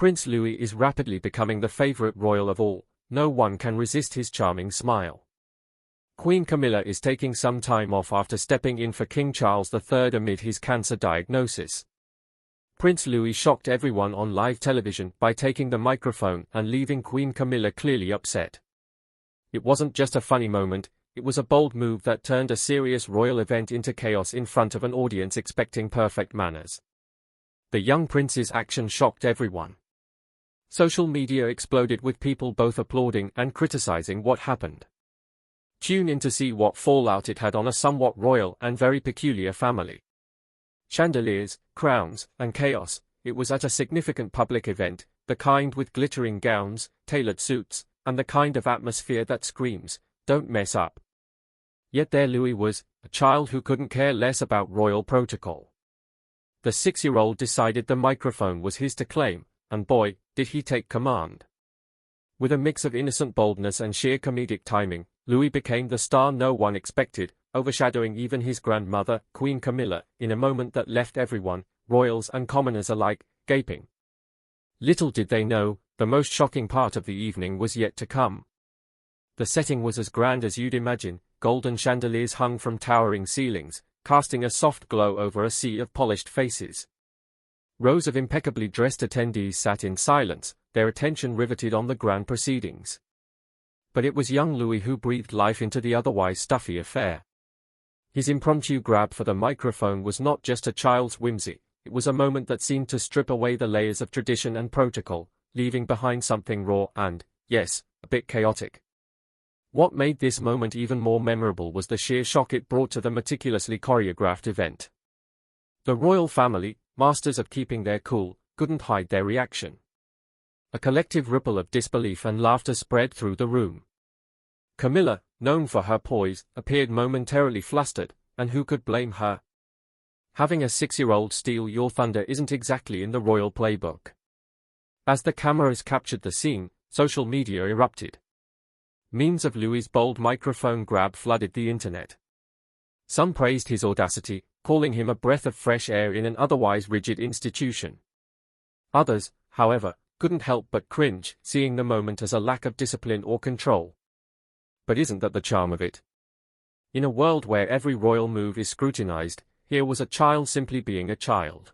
Prince Louis is rapidly becoming the favorite royal of all. No one can resist his charming smile. Queen Camilla is taking some time off after stepping in for King Charles III amid his cancer diagnosis. Prince Louis shocked everyone on live television by taking the microphone and leaving Queen Camilla clearly upset. It wasn't just a funny moment, it was a bold move that turned a serious royal event into chaos in front of an audience expecting perfect manners. The young prince's action shocked everyone. Social media exploded with people both applauding and criticizing what happened. Tune in to see what fallout it had on a somewhat royal and very peculiar family. Chandeliers, crowns, and chaos. It was at a significant public event, the kind with glittering gowns, tailored suits, and the kind of atmosphere that screams, "Don't mess up." Yet there Louis was, a child who couldn't care less about royal protocol. The 6-year-old decided the microphone was his to claim, and boy, did he take command. With a mix of innocent boldness and sheer comedic timing, Louis became the star no one expected, overshadowing even his grandmother, Queen Camilla, in a moment that left everyone, royals and commoners alike, gaping. Little did they know, the most shocking part of the evening was yet to come. The setting was as grand as you'd imagine, golden chandeliers hung from towering ceilings, casting a soft glow over a sea of polished faces. Rows of impeccably dressed attendees sat in silence, their attention riveted on the grand proceedings. But it was young Louis who breathed life into the otherwise stuffy affair. His impromptu grab for the microphone was not just a child's whimsy, it was a moment that seemed to strip away the layers of tradition and protocol, leaving behind something raw and, yes, a bit chaotic. What made this moment even more memorable was the sheer shock it brought to the meticulously choreographed event. The royal family, masters of keeping their cool, couldn't hide their reaction. A collective ripple of disbelief and laughter spread through the room. Camilla, known for her poise, appeared momentarily flustered, and who could blame her? Having a 6-year-old steal your thunder isn't exactly in the royal playbook. As the cameras captured the scene, social media erupted. Memes of Louis's bold microphone grab flooded the internet. Some praised his audacity, calling him a breath of fresh air in an otherwise rigid institution. Others, however, couldn't help but cringe, seeing the moment as a lack of discipline or control. But isn't that the charm of it? In a world where every royal move is scrutinized, here was a child simply being a child.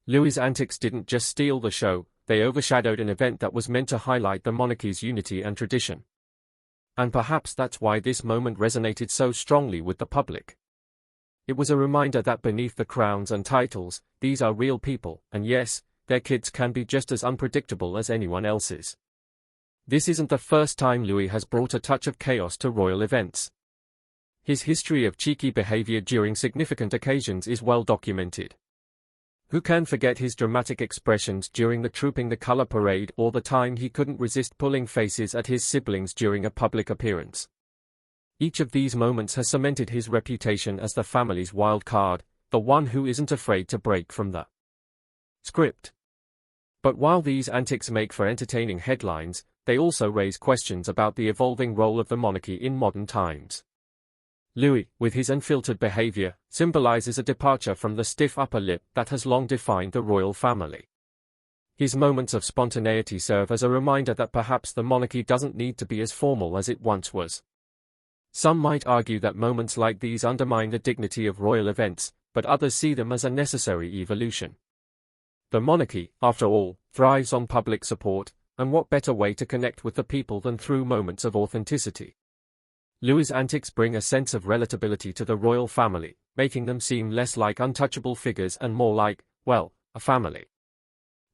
Louis's antics didn't just steal the show, they overshadowed an event that was meant to highlight the monarchy's unity and tradition. And perhaps that's why this moment resonated so strongly with the public. It was a reminder that beneath the crowns and titles, these are real people, and yes, their kids can be just as unpredictable as anyone else's. This isn't the first time Louis has brought a touch of chaos to royal events. His history of cheeky behavior during significant occasions is well documented. Who can forget his dramatic expressions during the Trooping the Color parade or the time he couldn't resist pulling faces at his siblings during a public appearance? Each of these moments has cemented his reputation as the family's wild card, the one who isn't afraid to break from the script. But while these antics make for entertaining headlines, they also raise questions about the evolving role of the monarchy in modern times. Louis, with his unfiltered behavior, symbolizes a departure from the stiff upper lip that has long defined the royal family. His moments of spontaneity serve as a reminder that perhaps the monarchy doesn't need to be as formal as it once was. Some might argue that moments like these undermine the dignity of royal events, but others see them as a necessary evolution. The monarchy, after all, thrives on public support, and what better way to connect with the people than through moments of authenticity? Louis's antics bring a sense of relatability to the royal family, making them seem less like untouchable figures and more like, well, a family.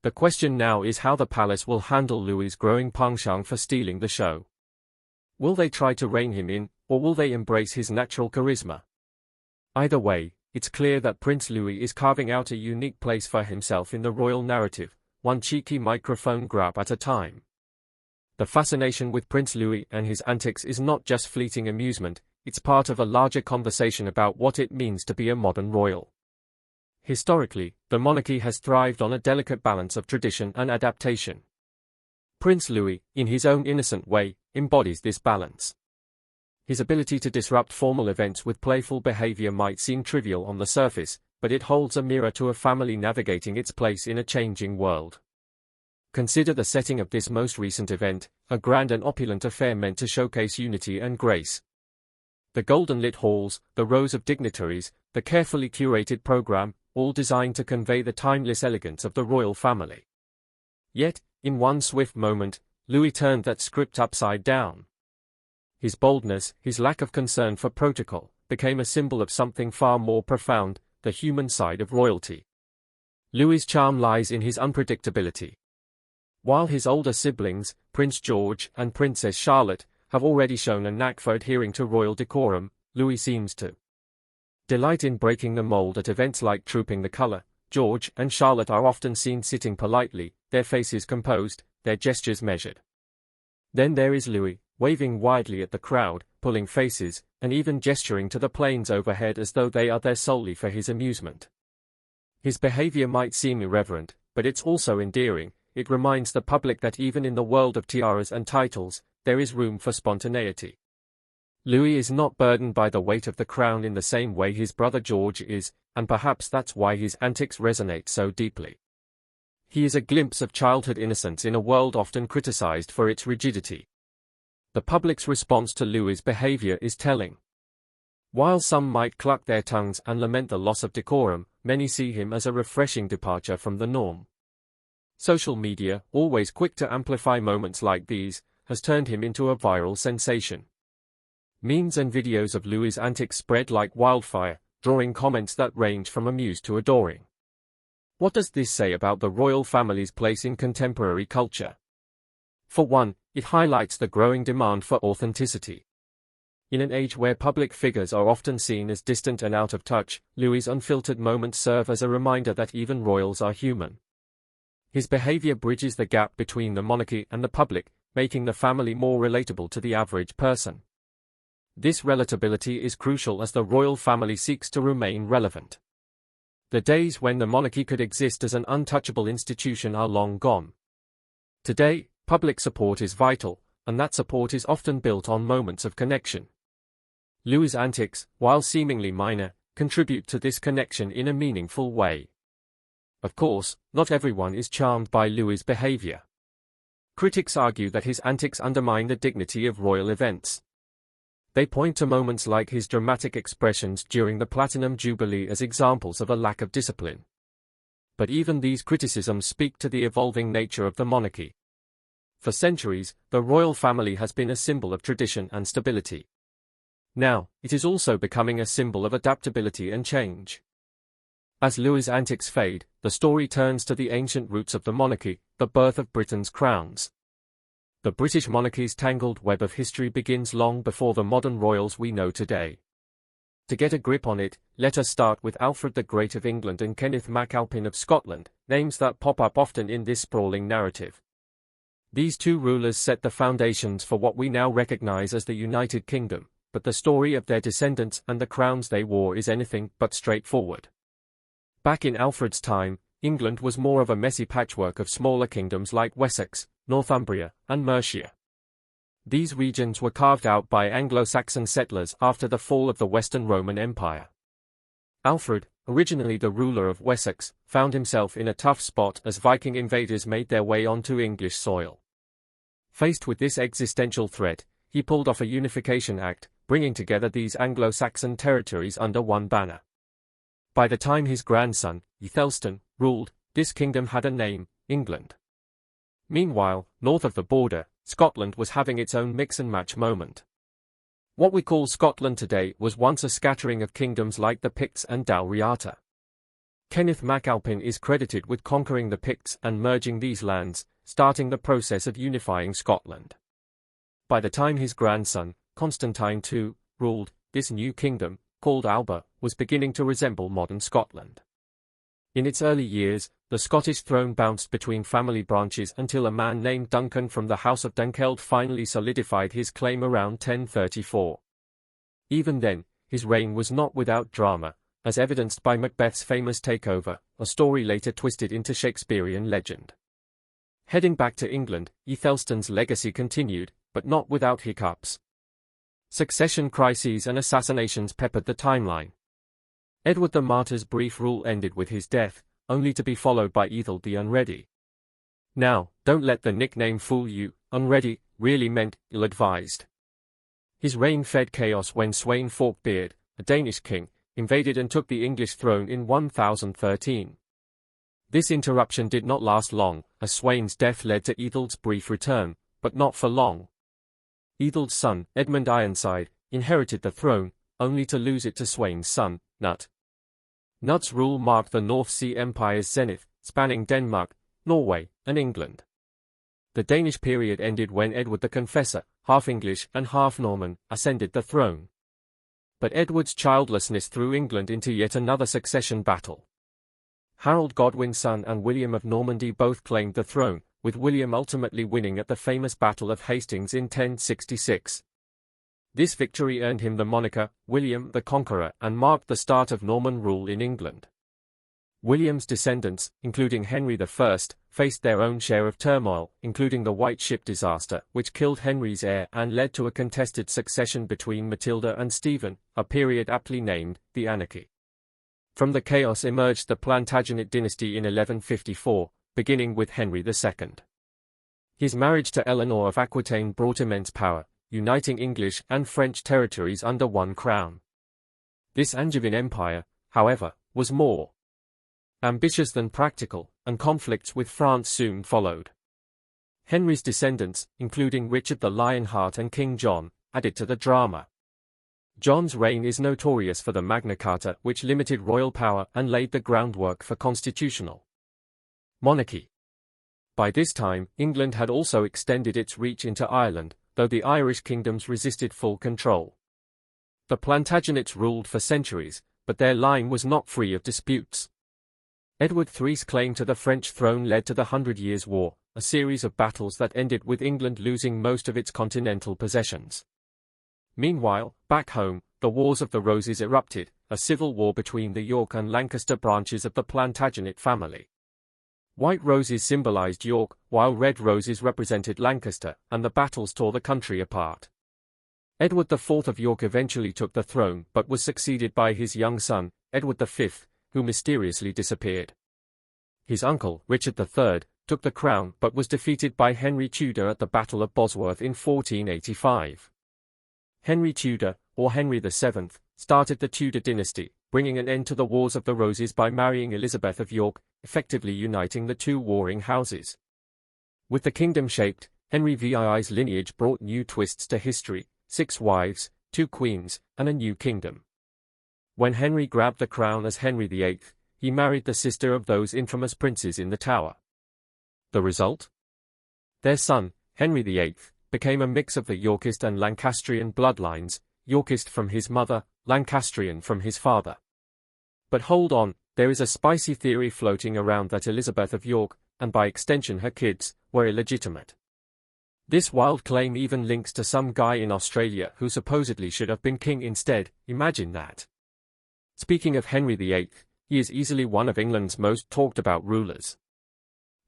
The question now is how the palace will handle Louis's growing penchant for stealing the show. Will they try to rein him in, or will they embrace his natural charisma? Either way, it's clear that Prince Louis is carving out a unique place for himself in the royal narrative, one cheeky microphone grab at a time. The fascination with Prince Louis and his antics is not just fleeting amusement, it's part of a larger conversation about what it means to be a modern royal. Historically, the monarchy has thrived on a delicate balance of tradition and adaptation. Prince Louis, in his own innocent way, embodies this balance. His ability to disrupt formal events with playful behavior might seem trivial on the surface, but it holds a mirror to a family navigating its place in a changing world. Consider the setting of this most recent event, a grand and opulent affair meant to showcase unity and grace. The golden-lit halls, the rows of dignitaries, the carefully curated program, all designed to convey the timeless elegance of the royal family. Yet, in one swift moment, Louis turned that script upside down. His boldness, his lack of concern for protocol, became a symbol of something far more profound, the human side of royalty. Louis's charm lies in his unpredictability. While his older siblings, Prince George and Princess Charlotte, have already shown a knack for adhering to royal decorum, Louis seems to delight in breaking the mold at events like Trooping the Colour. George and Charlotte are often seen sitting politely, their faces composed, their gestures measured. Then there is Louis, waving widely at the crowd, pulling faces, and even gesturing to the planes overhead as though they are there solely for his amusement. His behavior might seem irreverent, but it's also endearing. It reminds the public that even in the world of tiaras and titles, there is room for spontaneity. Louis is not burdened by the weight of the crown in the same way his brother George is, and perhaps that's why his antics resonate so deeply. He is a glimpse of childhood innocence in a world often criticized for its rigidity. The public's response to Louis's behavior is telling. While some might cluck their tongues and lament the loss of decorum, many see him as a refreshing departure from the norm. Social media, always quick to amplify moments like these, has turned him into a viral sensation. Memes and videos of Louis's antics spread like wildfire, drawing comments that range from amused to adoring. What does this say about the royal family's place in contemporary culture? For one, it highlights the growing demand for authenticity. In an age where public figures are often seen as distant and out of touch, Louis's unfiltered moments serve as a reminder that even royals are human. His behavior bridges the gap between the monarchy and the public, making the family more relatable to the average person. This relatability is crucial as the royal family seeks to remain relevant. The days when the monarchy could exist as an untouchable institution are long gone. Today, public support is vital, and that support is often built on moments of connection. Louis's antics, while seemingly minor, contribute to this connection in a meaningful way. Of course, not everyone is charmed by Louis's behavior. Critics argue that his antics undermine the dignity of royal events. They point to moments like his dramatic expressions during the Platinum Jubilee as examples of a lack of discipline. But even these criticisms speak to the evolving nature of the monarchy. For centuries, the royal family has been a symbol of tradition and stability. Now, it is also becoming a symbol of adaptability and change. As Louis's antics fade, the story turns to the ancient roots of the monarchy, the birth of Britain's crowns. The British monarchy's tangled web of history begins long before the modern royals we know today. To get a grip on it, let us start with Alfred the Great of England and Kenneth MacAlpin of Scotland, names that pop up often in this sprawling narrative. These two rulers set the foundations for what we now recognize as the United Kingdom, but the story of their descendants and the crowns they wore is anything but straightforward. Back in Alfred's time, England was more of a messy patchwork of smaller kingdoms like Wessex, Northumbria, and Mercia. These regions were carved out by Anglo-Saxon settlers after the fall of the Western Roman Empire. Alfred, originally the ruler of Wessex, found himself in a tough spot as Viking invaders made their way onto English soil. Faced with this existential threat, he pulled off a unification act, bringing together these Anglo-Saxon territories under one banner. By the time his grandson, Aethelstan, ruled, this kingdom had a name, England. Meanwhile, north of the border, Scotland was having its own mix-and-match moment. What we call Scotland today was once a scattering of kingdoms like the Picts and Dalriata. Kenneth MacAlpin is credited with conquering the Picts and merging these lands, starting the process of unifying Scotland. By the time his grandson, Constantine II, ruled, this new kingdom, called Alba, was beginning to resemble modern Scotland. In its early years, the Scottish throne bounced between family branches until a man named Duncan from the House of Dunkeld finally solidified his claim around 1034. Even then, his reign was not without drama, as evidenced by Macbeth's famous takeover, a story later twisted into Shakespearean legend. Heading back to England, Aethelstan's legacy continued, but not without hiccups. Succession crises and assassinations peppered the timeline. Edward the Martyr's brief rule ended with his death, only to be followed by Ethel the Unready. Now, Don't let the nickname fool you, unready really meant ill-advised. His reign fed chaos when Sweyn Forkbeard, a Danish king, invaded and took the English throne in 1013. This interruption did not last long, as Sweyn's death led to Ethel's brief return, but not for long. Ethel's son, Edmund Ironside, inherited the throne, only to lose it to Sweyn's son, Knut. Knut's rule marked the North Sea Empire's zenith, spanning Denmark, Norway, and England. The Danish period ended when Edward the Confessor, half English and half Norman, ascended the throne. But Edward's childlessness threw England into yet another succession battle. Harold Godwin's son and William of Normandy both claimed the throne, with William ultimately winning at the famous Battle of Hastings in 1066. This victory earned him the moniker, William the Conqueror, and marked the start of Norman rule in England. William's descendants, including Henry I, faced their own share of turmoil, including the White Ship disaster, which killed Henry's heir and led to a contested succession between Matilda and Stephen, a period aptly named the Anarchy. From the chaos emerged the Plantagenet dynasty in 1154, beginning with Henry II. His marriage to Eleanor of Aquitaine brought immense power, uniting English and French territories under one crown. This Angevin empire, however, was more ambitious than practical, and conflicts with France soon followed. Henry's descendants, including Richard the Lionheart and King John, added to the drama. John's reign is notorious for the Magna Carta, which limited royal power and laid the groundwork for constitutional monarchy. By this time, England had also extended its reach into Ireland, though the Irish kingdoms resisted full control. The Plantagenets ruled for centuries, but their line was not free of disputes. Edward III's claim to the French throne led to the 100 Years' War, a series of battles that ended with England losing most of its continental possessions. Meanwhile, back home, the Wars of the Roses erupted, a civil war between the York and Lancaster branches of the Plantagenet family. White roses symbolized York, while red roses represented Lancaster, and the battles tore the country apart. Edward IV of York eventually took the throne but was succeeded by his young son, Edward V, who mysteriously disappeared. His uncle, Richard III, took the crown but was defeated by Henry Tudor at the Battle of Bosworth in 1485. Henry Tudor, or Henry VII, started the Tudor dynasty, bringing an end to the Wars of the Roses by marrying Elizabeth of York, effectively uniting the two warring houses. With the kingdom shaped, Henry VII's lineage brought new twists to history: 6 wives, 2 queens, and a new kingdom. When Henry grabbed the crown as Henry VIII, he married the sister of those infamous princes in the Tower. The result? Their son, Henry VIII, became a mix of the Yorkist and Lancastrian bloodlines, Yorkist from his mother, Lancastrian from his father. But hold on, there is a spicy theory floating around that Elizabeth of York, and by extension her kids, were illegitimate. This wild claim even links to some guy in Australia who supposedly should have been king instead. Imagine that. Speaking of Henry VIII, he is easily one of England's most talked about rulers.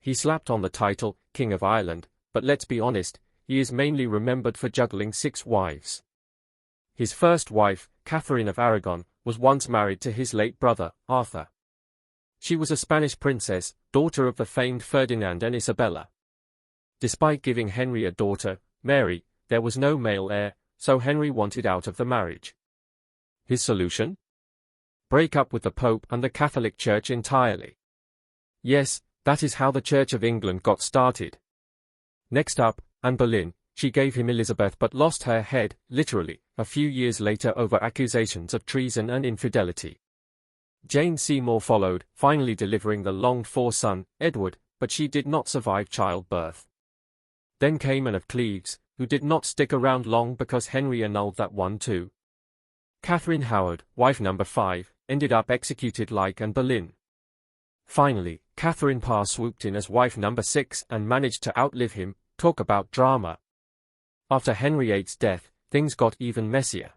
He slapped on the title, King of Ireland, but let's be honest, he is mainly remembered for juggling 6 wives. His first wife, Catherine of Aragon, was once married to his late brother, Arthur. She was a Spanish princess, daughter of the famed Ferdinand and Isabella. Despite giving Henry a daughter, Mary, there was no male heir, so Henry wanted out of the marriage. His solution? Break up with the Pope and the Catholic Church entirely. Yes, that is how the Church of England got started. Next up, Anne Boleyn, she gave him Elizabeth but lost her head, literally, a few years later over accusations of treason and infidelity. Jane Seymour followed, finally delivering the longed-for son, Edward, but she did not survive childbirth. Then came Anne of Cleves, who did not stick around long because Henry annulled that one too. Catherine Howard, wife number 5, ended up executed like Anne Boleyn. Finally, Catherine Parr swooped in as wife number 6 and managed to outlive him. Talk about drama. After Henry VIII's death, things got even messier.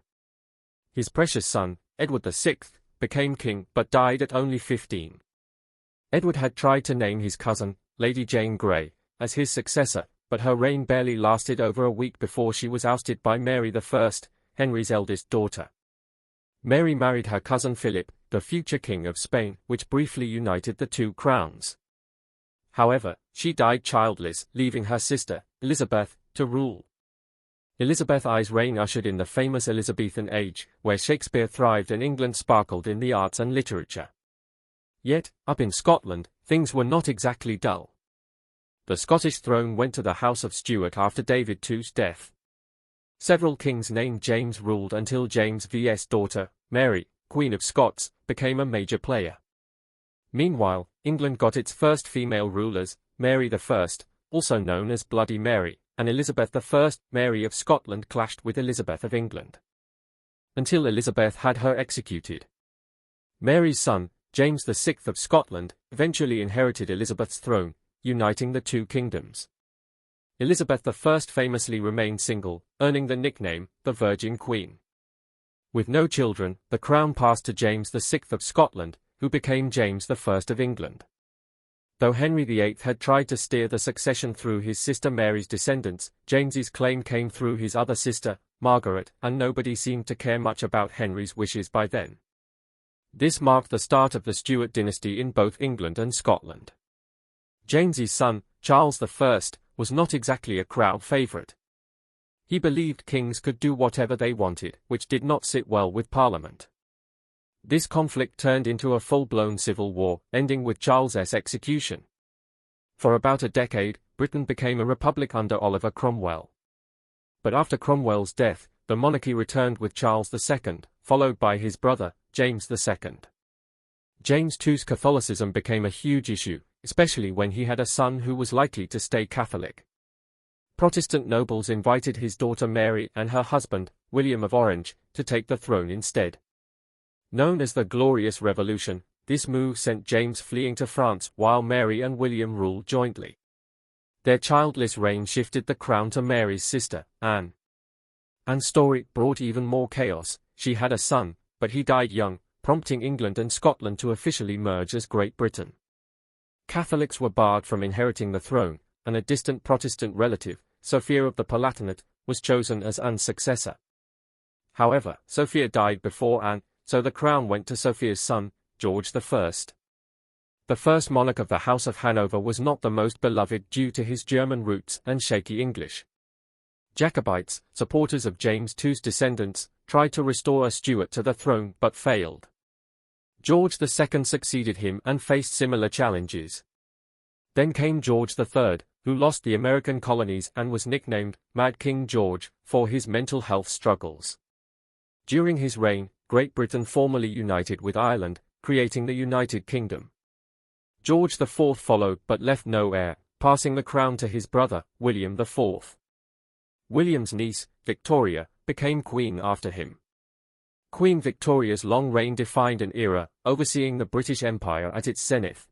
His precious son, Edward VI, became king but died at only 15. Edward had tried to name his cousin, Lady Jane Grey, as his successor, but her reign barely lasted over a week before she was ousted by Mary I, Henry's eldest daughter. Mary married her cousin Philip, the future King of Spain, which briefly united the two crowns. However, she died childless, leaving her sister, Elizabeth, to rule. Elizabeth I's reign ushered in the famous Elizabethan age, where Shakespeare thrived and England sparkled in the arts and literature. Yet, up in Scotland, things were not exactly dull. The Scottish throne went to the House of Stuart after David II's death. Several kings named James ruled until James V's daughter, Mary, Queen of Scots, became a major player. Meanwhile, England got its first female rulers, Mary I, also known as Bloody Mary, and Elizabeth I. Mary of Scotland clashed with Elizabeth of England, until Elizabeth had her executed. Mary's son, James VI of Scotland, eventually inherited Elizabeth's throne, uniting the two kingdoms. Elizabeth I famously remained single, earning the nickname, the Virgin Queen. With no children, the crown passed to James VI of Scotland, who became James I of England. Though Henry VIII had tried to steer the succession through his sister Mary's descendants, James's claim came through his other sister, Margaret, and nobody seemed to care much about Henry's wishes by then. This marked the start of the Stuart dynasty in both England and Scotland. James's son, Charles I, was not exactly a crowd favourite. He believed kings could do whatever they wanted, which did not sit well with Parliament. This conflict turned into a full-blown civil war, ending with Charles's execution. For about a decade, Britain became a republic under Oliver Cromwell. But after Cromwell's death, the monarchy returned with Charles II, followed by his brother, James II. James II's Catholicism became a huge issue, especially when he had a son who was likely to stay Catholic. Protestant nobles invited his daughter Mary and her husband, William of Orange, to take the throne instead. Known as the Glorious Revolution, this move sent James fleeing to France while Mary and William ruled jointly. Their childless reign shifted the crown to Mary's sister, Anne. Anne's story brought even more chaos. She had a son, but he died young, prompting England and Scotland to officially merge as Great Britain. Catholics were barred from inheriting the throne, and a distant Protestant relative, Sophia of the Palatinate, was chosen as Anne's successor. However, Sophia died before Anne, so the crown went to Sophia's son, George I. The first monarch of the House of Hanover was not the most beloved due to his German roots and shaky English. Jacobites, supporters of James II's descendants, tried to restore a Stuart to the throne but failed. George II succeeded him and faced similar challenges. Then came George III, who lost the American colonies and was nicknamed Mad King George for his mental health struggles. During his reign, Great Britain formally united with Ireland, creating the United Kingdom. George IV followed but left no heir, passing the crown to his brother, William IV. William's niece, Victoria, became queen after him. Queen Victoria's long reign defined an era, overseeing the British Empire at its zenith.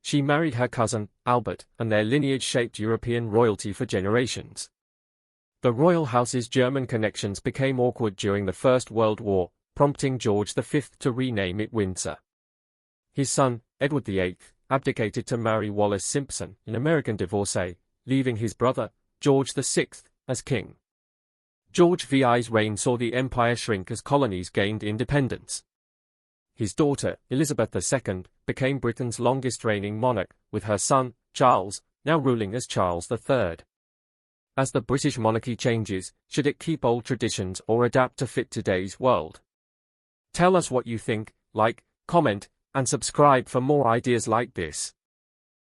She married her cousin, Albert, and their lineage shaped European royalty for generations. The royal house's German connections became awkward during the First World War, prompting George V to rename it Windsor. His son, Edward VIII, abdicated to marry Wallis Simpson, an American divorcee, leaving his brother, George VI, as king. George VI's reign saw the empire shrink as colonies gained independence. His daughter, Elizabeth II, became Britain's longest-reigning monarch, with her son, Charles, now ruling as Charles III. As the British monarchy changes, should it keep old traditions or adapt to fit today's world? Tell us what you think, like, comment, and subscribe for more ideas like this.